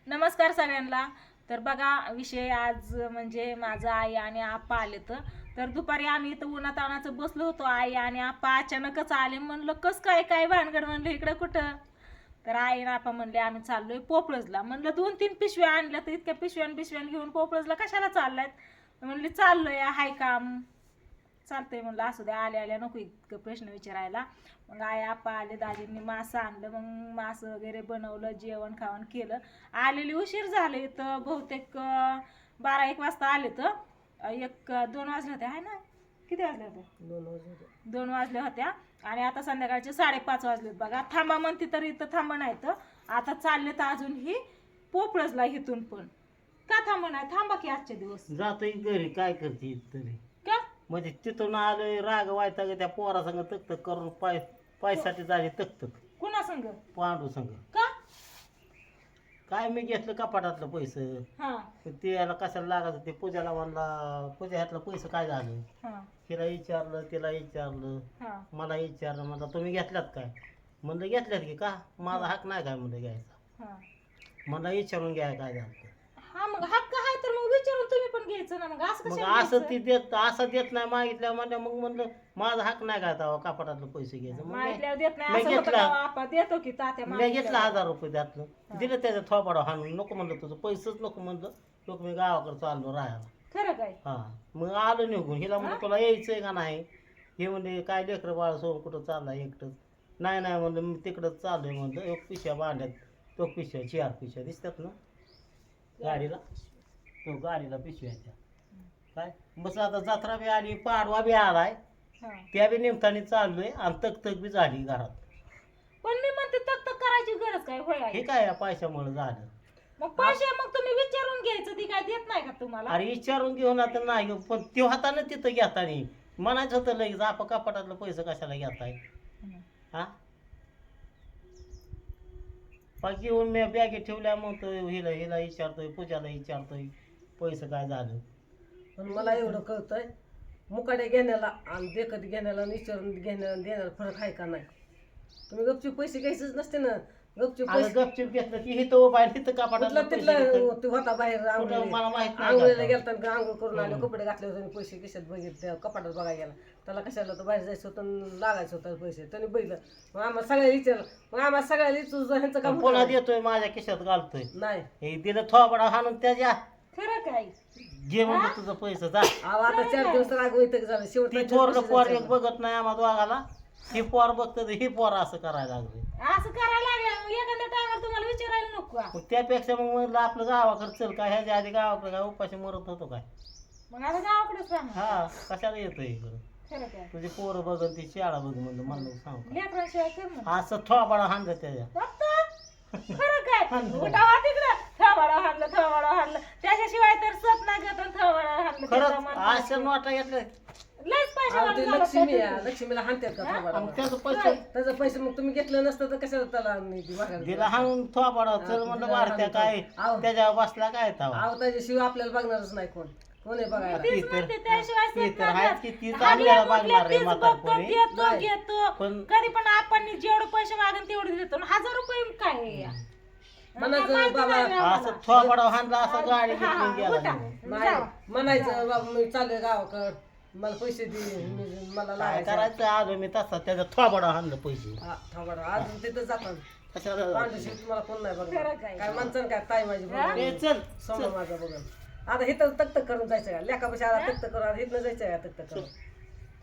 नमस्कार सगळ्यांना. तर बघा विषय आज म्हणजे माझं आई आणि आप्पा आले तर दुपारी आम्ही इथं उन्हातानाचं बसलो होतो. आई आणि आप्पा अचानकच आले. म्हणलं कस काय काय भानगड, म्हणलं इकडं कुठं. तर आई आणि आप्पा म्हणले आम्ही चाललोय पोपळजला. म्हणलं 2-3 पिशव्या आणल्या, तर इतक्या पिशव्यान घेऊन पोपळजला कशाला चाललायत. म्हणले चाललोय हाय काम. चालतंय म्हणलं असू द्या, आल्या आल्या नको इतकं प्रश्न विचारायला. मग आई आप्पा आले, दाजींनी मासं आणलं. मग मासं वगैरे बनवलं, जेवण खावण केलं. आलेली उशीर झाले तर बहुतेक 12-1 वाजता आले तर 1-2 वाजले होते आहे ना. किती वाजले होते? 2 वाजले होत्या. आणि आता संध्याकाळचे 5:30 वाजलेत बघा. थांबा म्हणते तर इथं थांबा नाही तर आता चालले तर अजून ही पोपळजला इथून पण का थांबा नाही. थांबा की आजचे दिवस जातोय घरी, काय करते तरी. का म्हणजे तिथून आलोय राग व्हायचा ग त्या पोरा संग तक करून पायसाठी झाली तक कुणा संग पांडू संग. का काय मी घेतलं कपाटातलं पैसे, हा ते याला कशाला लागत ते पूजाला. म्हणला पूजा ह्यातलं पैसे काय झालं. हा तिला विचारलं, तिला विचारलं, हा मला विचारलं. म्हणलं तुम्ही घेतल्यात काय. म्हणलं घेतल्यात की का, माझा हक नाही काय म्हणलं घ्यायचा. हा मला विचारून घ्या काय झालं. हा मग हक्क आहे तर मग विचारून तुम्ही पण घ्यायचं ना. मग असं मग कशाला असं घ्यायचं? ती देत नाही मागितल्या म्हणलं. मग म्हणलं माझा हक नाही काय तेव्हा कपाटातलं पैसे घ्यायचं. मग मागितल्यावर देत नाही मी असं होतं घेतला. का? आपण देतो की तात्या मी घेतलं मागितल्यावर. 1000 रुपये त्यातलं, दिलं त्याच्या थोपाडा हाणून. नको म्हणलं तुझं पैसेच नको म्हणलं. लोक मी गावाकडे चाललो राहायला. खरं काय? हा मग आलो निघून. हिला म्हणलं तुला यायचंय का नाही. हे म्हणजे काय लेकरं बाळ सोडून कुठं चालला एकटंच. नाही नाही म्हणलं मी तिकडंच चाललोय म्हणलं. एक पिशव्या बांधल्यात, तो पिशव्या 4 पिशव्या दिसतात ना गाडीला, तो गाडीला पिशव्याच्या. काय बस आता जत्रा बी आली, पाडवा बी आलाय, हा. त्या बी निमताने चाललोय. आणि तक बी झाली घरात. पण मी म्हणते तक करायची गरज काय होय हे आहे? काय या पैशामुळे झालं. मग पैसे मग तुम्ही विचारून घ्यायचं. ती काय देत नाही का तुम्हाला? अरे विचारून घेऊन आता नाही घेऊ, पण त्यो हाताने तिथं घेताना म्हणायचं होतं लगेच आपण कपाटातलं पैसे कशाला घेताय. हम्म. हा बाकी येऊन मी बॅगेत ठेवल्या. मग तो हिला हिला विचारतोय, पूजाला विचारतोय पैसे काय झालं. पण मला एवढं कळतंय, मुकाडे घेण्याला आणि देखत घेण्याला आणि विचारून घेण्याला देण्याला फरक आहे का नाही. तुम्ही गपचूप पैसे घ्यायचेच नसते ना. गपचूप आता पैसे गपचिप घेतलं की हिथं उभा आहे, हिथं कपाटातलं कुठलं पैसे घेतलं. तिथलं ते होता बाहेर कुठं मला माहित नाही आंघोळीला का. गेलता आंघोळ करून आले, कपडे घातले होते आणि पैसे खिशात बघितले, कपाटात बघायला गेला. त्याला कशाला तर बाहेर जायचं होतं आणि लागायचं होतं पैसे. त्यांनी बघितलं. मग आम्हाला सगळ्या विचारलं. मग आम्हाला सगळ्याला तुझं ह्यांचं काम पुन्हा होतं का? देतोय माझ्या खिशात घालतोय. नाही हे दिलं थोबाडा हाणून त्याच्या. खरं काय? घे म्हणलं तुझं पैसे जा. अहो, आता 4 दिवस राग वैताग झालं. शेवट ती थोरलं पोर एक बघत नाही आम्हा दोघाला. ही पोर बघत ही पोर असं करायला लागले. असं करायला लागलं मग एखाद्या टायमाला तुम्हाला विचारायला नको का? मग त्यापेक्षा मग म्हणलं आपलं गावाकडे चल. काय ह्याच्या आधी गावाकडे काय उपाशी मरत होतो काय. मग आता गावाकडेच राहणार. हा कशाला येतोय इकडं. खरं काय? तुझी पोरं बघन ती शाळा बघ म्हणलं. मला सांग लेकरांशिवाय कर ना. असं थोबाडा हाणलं त्याच्या. फक्त खरं काय? उठावा तिकडं. थवाडा हाणलं त्याच्याशिवाय तर सत नाही घेत. थवाडा हाणलं खरंच त्याचा अशा नोटा घेतल्या. लयच अहो, ते पैसे लक्ष्मी आहे. लक्ष्मीला हाणतात का थोबाडाला? मग त्याचं पैसे त्याचं पैसे मग तुम्ही घेतलं नसतं तर कशाला त्याला मी ती माघारी दिला हाणून थोबाडा चल म्हणलं वाढत्या काय. आहो. त्याच्यावर बसला काय तवा. अहो त्याच्याशिवाय आपल्याला बघणारच नाही कोण. कोण आहे बघायला? ती तीच तर म्हणते त्याशिवाय ती सत तर नाही आहेच घेत. की ती हाडल्या चांगल्याला मुडल्या बघणार आहे तीच म्हातार बघतो, पोरी. देतो नाही. घेतो. पण कधी पण आपण जेवढे पैसे मागेल तेवढे देतो. 1000 रुपये काय आहे या? म्हणायचं माहिती बाबा, नाही आम्हाला. असं थोबाडा हाणला असं गाडी हा, घेऊन गेला उठा. निघून. नाही जावा. म्हणायचं बाबा मी चाललोय गावाकड, मला पैसे दे, मला काय लागायचं. करायचं आलो मी तसा त्याचा थोबाडा हाणलं पैसे. हा, थांबा ना. अजून तिथं जातात कशाला पांढरशी तुम्हाला कोण नाही खरं बघणार. काय? काय माणसं काय ताई माझी बघून, ए, चल समोर माझं बघून. आता इथं तक्त करून जायचं का? लेखापाशी आला तक्त करून आता इथनं जायचं का तक्त करून?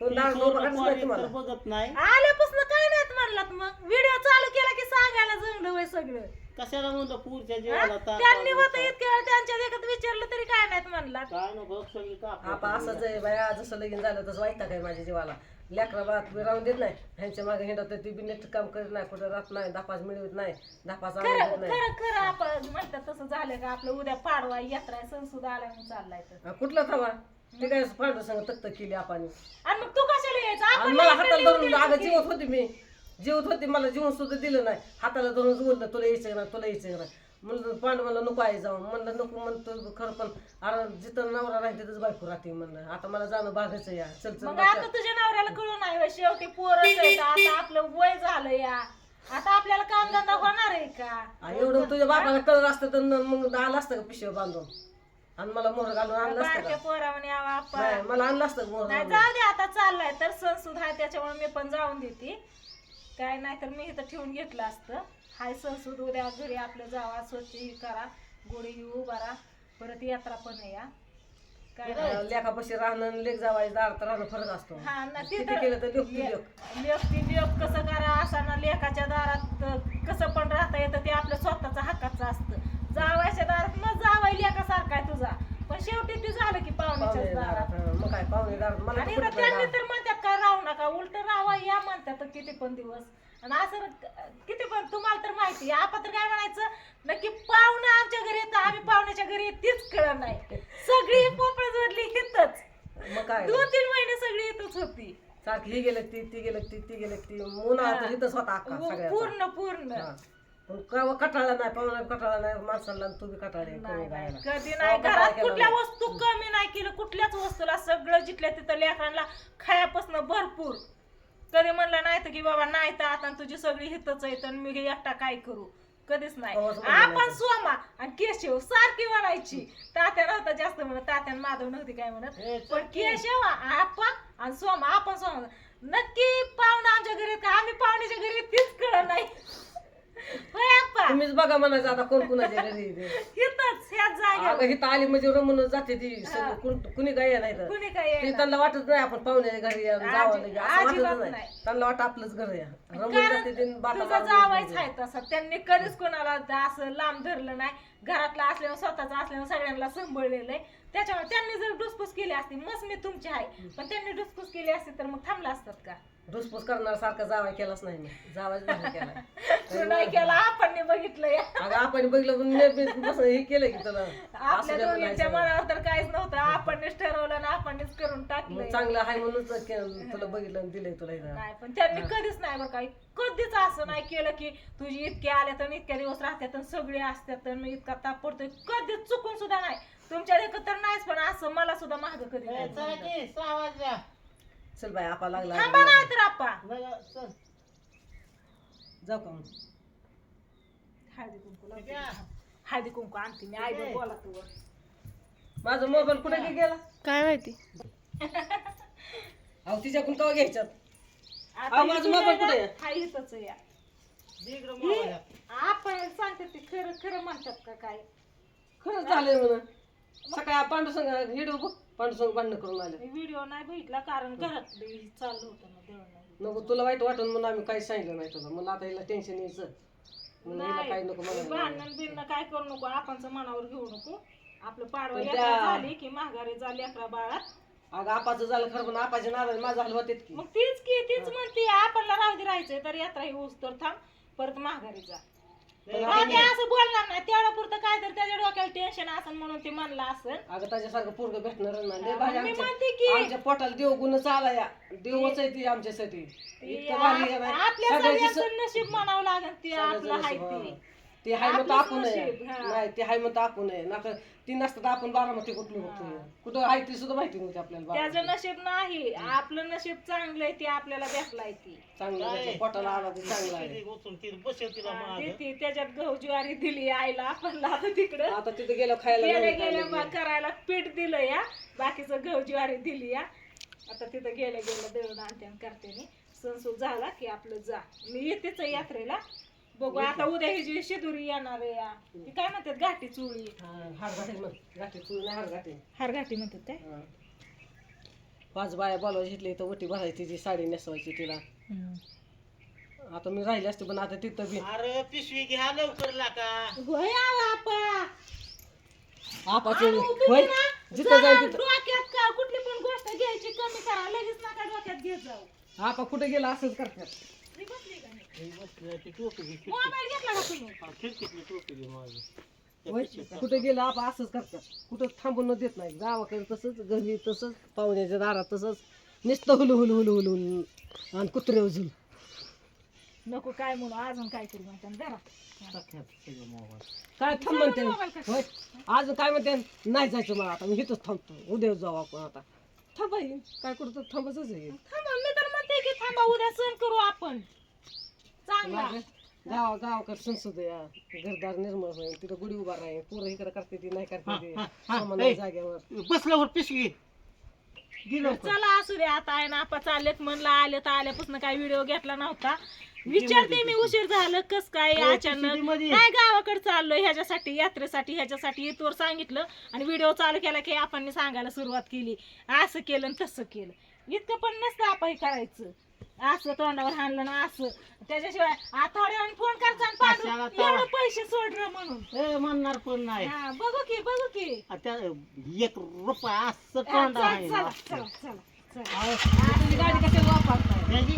कोण दार पोरं बघायचं पोरी नाही तुम्हाला. तर बघत नाही. आल्यापासून काय नाहीत म्हणलात. मग व्हिडिओ चालू केला की सांगायला जमलं वय सगळं. कशाला म्हणलं पुढच्या हा? जेवायला त्यांनी होतं इतक्या वेळ त्यांच्या देखत विचारलं तरी काय नाहीत म्हणलात. काय नको सगळी आपा असंच आहे बाया, जसं लगीन झालं तसं वाईट काय माझ्या जीवाला. लेकरा बाळात राहून देत नाही. ह्यांच्या मागे हिंडत ती बी नीट काम करत नाही, कुठं राहत नाही, 10-5 मिळवत नाही, 10-5 आणून खरं देत नाही. खरं खरं आपण म्हणतात तसं झालं का आपलं उद्या पाडवा यात्रा आहे, सण सुद्धा आला म्हणून चाललाय तर. हा, कुठला थांबा ते काय पांढर संग तक्त केली आपण. आणि मग तू कशाला यायचं? आणि आपण मला यायचं हाताला लिहून धरून द्यायचं अगं की. जीवत होती मी, जीवत होती, मला जीवन सुद्धा दिलं नाही. हाताला धरून बोललं तुला यायचं ना, तुला यायचं ना. म्हणलं पांडू म्हणलं नको आहे जाऊन. म्हणलं नको म्हणतो खरं, पण अरे जिथं नवरा राहते तिथंच बायको राहते. म्हणलं आता मला जाणं भागायचं या. चल चल मग आता तुझ्या नवऱ्याला कळू नाही होय, शेवटी पोरच आहेत. आता आपलं वय झालं या. आता आपल्याला कामधंदा होणार आहे का? एवढं तुझ्या बापाला कळलं असतं तर मग आलं असतं का पिशव्या बांधून आणि मला मोहर घालून आणलं असतं बारक्या का? पोरावने आपा नाही मला आणलं असतं का मोहर नाही घालून? जाऊ दे आता चाललाय तर सण सुद्धा आहे त्याच्यामुळे मी पण जाऊन देते काय नाही तर मी इथं ठेवून घेतलं असतं हाय सण सुद उद्या घरी आपलं जावा स्वच्छ ही करा गोडी ही उभारा परत यात्रा पण आहे या काय नाही. लेखापाशी राहणं लेख जावायचं दारात राहणं फरक असतो हा ना किती तिथं केलं तर लेख ती लेख. लेख ती लेख कसं करा असा ना लेखाच्या दारात कसं पण राहता येतं ते आपलं स्वतःचं हक्काचं असतं जावायच्या दारात मग जावाय लेखासारखा आहे तुझा पण शेवटी ते झालं की पाहुण्याच्या पाहुणे दारात दारात, हं, मग काय पाहुणे दारात मला आणि तर आता कुठं त्यांनी दारात. तर म्हणतात का राहू नका उलट राहा या म्हणतात किती पण दिवस आणि असं किती पण तुम्हाला तर माहिती आहे आपण तर काय म्हणायचं नक्की पाहुणं आमच्या घरी येतं आम्ही पाहुण्याच्या घरी येत तीच कळत नाही सगळी पोपळ जोडली इथंच मग काय 2-3 महिने सगळी इथंच होती सारखी ही गेले ती गेले ती गेले ती उन्हाळा तर इथंच होता अख्खा सगळ्याचा. पूर्ण हा. पण केव्हा कटाळा नाही पाहुणा कटाळा नाही माणसाला आणि तू बी कटाळे नाही, करून नाही. राहायला. कधी नाही केव्हा घरात काय केलं कुठल्या नाही. वस्तू कमी नाही केलं कुठल्याच वस्तूला सगळं जिथल्या तिथं लेकरांना खायापासून भरपूर कधी म्हणलं नाही तर की बाबा नाही तर आता तुझी सगळी हितच आहे तर मी एकटा काय करू कधीच नाही कवाच म्हणलं आपण नाही. सोमा आणि केशव सारखी म्हणायची तात्या नव्हता जास्त म्हणत तात्या आणि माधव नव्हती काय म्हणत पण केशव आपण आणि सोमा आपण सोमा नक्की पाहुणं आमच्या घरी येत का आम्ही पाहुण्याच्या घरी येत तीच कळत नाही होय आप्पा तुम्हीच बघा म्हणायचं आता कोण कुणाच्या घरी येते. हितच ह्याच जागेवर अगं हिथं आली म्हणजे रमून जाते ती सगळं. कुणी काय नाही तर कुणी काय ते येणार? त्यांना वाटत नाही आपण पाहुण्याच्या घरी या, जावं लगे असं अजिबात वाटत नाही. नाही त्यांना वाटत आपलंच घर या रमून कारण जाते ते बाटा तुझा मारून जावायच निघून आहे तसा त्यांनी कधीच कोणाला असं लांब धरलं नाही घरातला असल्यावर स्वतःच असल्यावर सगळ्यांना सांभाळलेलं आहे त्याच्यामुळे त्यांनी जर डुसपूस केली असती मस्त मी तुमची आहे पण त्यांनी डुसपूस केली असती तर मग थांबला असतात का धुसफूस करणार सारखा जावाय केलाच नाही मी जावायच नाही केला तू नाही केला आपण बघितलं या अगं आपण बघितलं पण मी बस हे केलं की तुला आपल्या असं दोघींच्या म्हणायचं. मनावर तर काहीच नव्हतं आपणच ठरवलं ना आपणच करून टाकलं मग चांगलं आहे म्हणूनच तुला बघितलं आणि दिलंय तुला इथं. नाही पण त्यांनी कधीच नाही बरं काही कधीच असं नाही केलं की तुझी इतके आले तर इतक्या दिवस राहतात आणि सगळे असतात तर मी इतका ताप पडतोय कधीच चुकून सुद्धा नाही तुमच्या देखत तर नाहीच पण असं मला सुद्धा माग कधी नाही चला झालं. की 6 वाजल्या चल बाय आपा लागला थांबा नाही तर आपा बघा, चल. जाऊ का मग हळदी कुंकू लावते. हळदी कुंकू आणते मी आई बरोबर बोला तू माझा मोबाईल कुठे गेला काय माहिती अहो तिच्याकडून कवा घ्यायच्यात आता माझं इथून मोबाईल आहे कुठे ना, आहे? हा इथंच आहे या. इकडं मोबाईल. आपण सांगते ते खरं खरं म्हणतात का काय खरंच झालंय म्हणून सकाळी पांडुसंग व्हिडिओ बघ पांडुसंग भांडणं करून आले व्हिडिओ नाही बघितला कारण घरात चालू होतं ना दळण नको तुला वाईट वाटून म्हणून आम्ही काही सांगितलं नाही तुला मला आता हिला टेन्शन यायचं म्हणून हिला काही नको नाही म्हणायला भांडण बिरणं काय करू नको आपणच मनावर घेऊ नको आपलं पाडवा पण लेकरं त्या- झाली की माघारी झाली अकरा बाळात अगं आपाचं झालं खरं पण आपाच्या नादाने माझं हलवत येत की मग तीच की तीच म्हणते आपल्याला राहू राहायचंय तर यात्रा ही ऊस तर थांब परत माघारी जा हा, ते असं बोलणार नाही तेवढं पुरतं काय तर त्याच्या डोक्याला टेन्शन असेल म्हणून ते म्हणलं असेल अगं त्याच्यासारखं पोरग भेटणार नाही लय हा, भारी मग मी आमच्या म्हणते की- आमच्या पोटाला देव गुण चाला या देवच आहे ती आमच्यासाठी इतकं भारी आहे ना. आपल्या सगळ्याची सगळ्याचं नशीब म्हणावं लागेल ते आपलं हाय ते ते हाय मत आपलंच आपण नशीब, हा. नाही ते हाय मत आपण आहे नाका ती नसतं तर आपण बारामती कुठलं होतो कुठं आहे ती सुद्धा माहिती नव्हती आपल्याला त्याचं बारामती. नशीब नाही आपलं नशीब चांगलं आहे ते आपल्याला भेटलाय ती चांगलं आहे, पोटाला आला ते चांगलं आहे किती उचलून तिला बसेल तिला मागं. देते त्याच्यात गहू ज्वारी दिली आईला आपणला आता तिकडं आता तिथं गेलं खायला गेल्या नाही गेल्या खायला मग करायला पीठ दिलं या बाकीचं गहू ज्वारी दिली या आता तिथं गेल्या गेल्या दळून आणते आणि करते मी सणसूद झाला की आपलं जा मी येतेच आहे यात्रेला बघू आता उद्या ही जी शिदुरी येणार आहे या ती काय म्हणतात घाटी चुळी हार घाटे मग घाटे चुळ नाही हार घाटे हार घाटी म्हणतात काय हा. 5 बाया बोलावं घेतली तर ओटी भरायची ती साडी नेसवायची तिला आता मी राहिली असते पण आता तिथं बी अरे पिशवी घ्या लवकर लाका होय आपा आपाचं आणि होय तुम्ही ना, जिथं जरा जाईल तिथं डोक्यात का कुठली पण गोष्ट घ्यायची कमी करा लगेच नका डोक्यात घेत जाऊ आपा कुठे गेला असंच करतात मी बसली का नाही? ही बसली, ती टोपी घे, खिडकी- मोबाईल घेतला का तुम्ही हा, खिडकीतली टोपी घे माझी. त्या होय पिशवीत टाक. कुठे गेला आपा असंच करतात कुठं थांबून देत नाही गावाकडे तसंच घरी तसंच पाहुण्याच्या दारात तसंच नुसतं Hulu Hulu Hulu Hulu Hulu आणि कुत्रे उजून नको काय म्हणू अजून काय तरी म्हणतात जरा टाक ह्यात सगळं मोबाईल. काय थांब म्हणते मोबाईल कसा? होय अजून काय म्हणते नाही जायचं मला आता मी इथंच थांबतो उद्या जाऊ आपण आता थांबा येईन काय कुठं तर थांबायचंच आहे थांबा मी तर म्हणते की थांबा उद्या सण करू आपण चांगला गावाकडे संसद घरदार निर्मळ होईल तिथं गुढी उभा राहील पोरं इकडे करते ती नाही करते ती सामान ए. जागेवर बसल्यावर पिशवी दिलं चला असू दे आता आहे ना आपा चाललेत म्हणलं आले तर आल्यापासून काय व्हिडिओ घेतला नव्हता विचारते मी उशीर झालं कस काय अचानक मध्ये. काय गावाकडे चाललोय ह्याच्यासाठी यात्रेसाठी ह्याच्यासाठी इथवर सांगितलं आणि व्हिडिओ चालू केला की आपण सांगायला सुरुवात केली असं केलं आणि तसं केलं इतकं पण नसतं आपण हे करायचं असं तोंडावर हाणलं ना असं त्याच्याशिवाय थोड्या वेळाने फोन करता आणि पाठवून कशाला तवा? एवढं पैसे सोडलं म्हणून ए म्हणणार पण नाही हा, बघू की त्या 1 रुपया असं चला तोंड आहे चला ना. चला चला चला तुझी गाडी कशाला वापरताय त्याची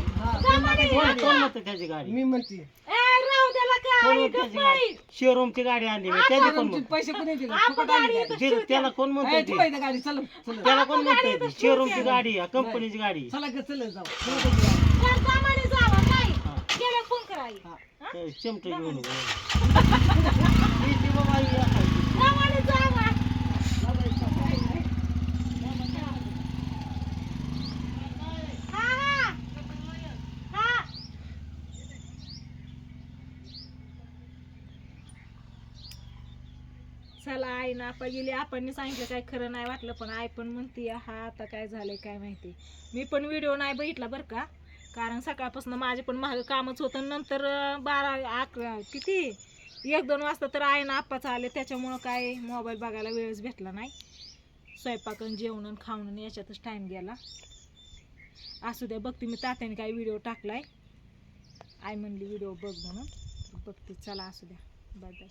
कोण म्हणतं त्याची गाडी मी म्हणते राहू द्याला कोण काय म्हणतं त्याची गाडी शोरूमची गाडी आणली मी त्याची कोण म्हणतं? पैसे कोणी दिले आपण गाडी येतो त्याला कोण म्हणतं ते? ठेवायचं गाडी चल चल त्याला कोण म्हणतं शोरूमची गाडी आहे कंपनीची गाडी चला ग चल जाऊ सामाने जावा काय गेल्या फोन कराय चमटे घेऊन ये. ही ती बाबा ही असायची. सामाने जावा हा हा हा चला आई ना आपा गेली आपण सांगितलं काय खरं नाही वाटलं पण आई पण म्हणते हा आता काय झालंय काय माहिती मी पण व्हिडिओ नाही बघितला बरं का कारण सकाळपासून माझे पण मागं कामच होतं नंतर 12-11 किती 1-2 वाजता तर आई ना आप्पाच आले त्याच्यामुळं काय मोबाईल बघायला वेळच भेटला नाही स्वयंपाक आणि जेवण आणि खावण आणि याच्यातच टाईम गेला असू द्या बघते मी तात्याने काय व्हिडिओ टाकलाय आई म्हणली व्हिडिओ बघ म्हणून बघते चला असू द्या बाय बाय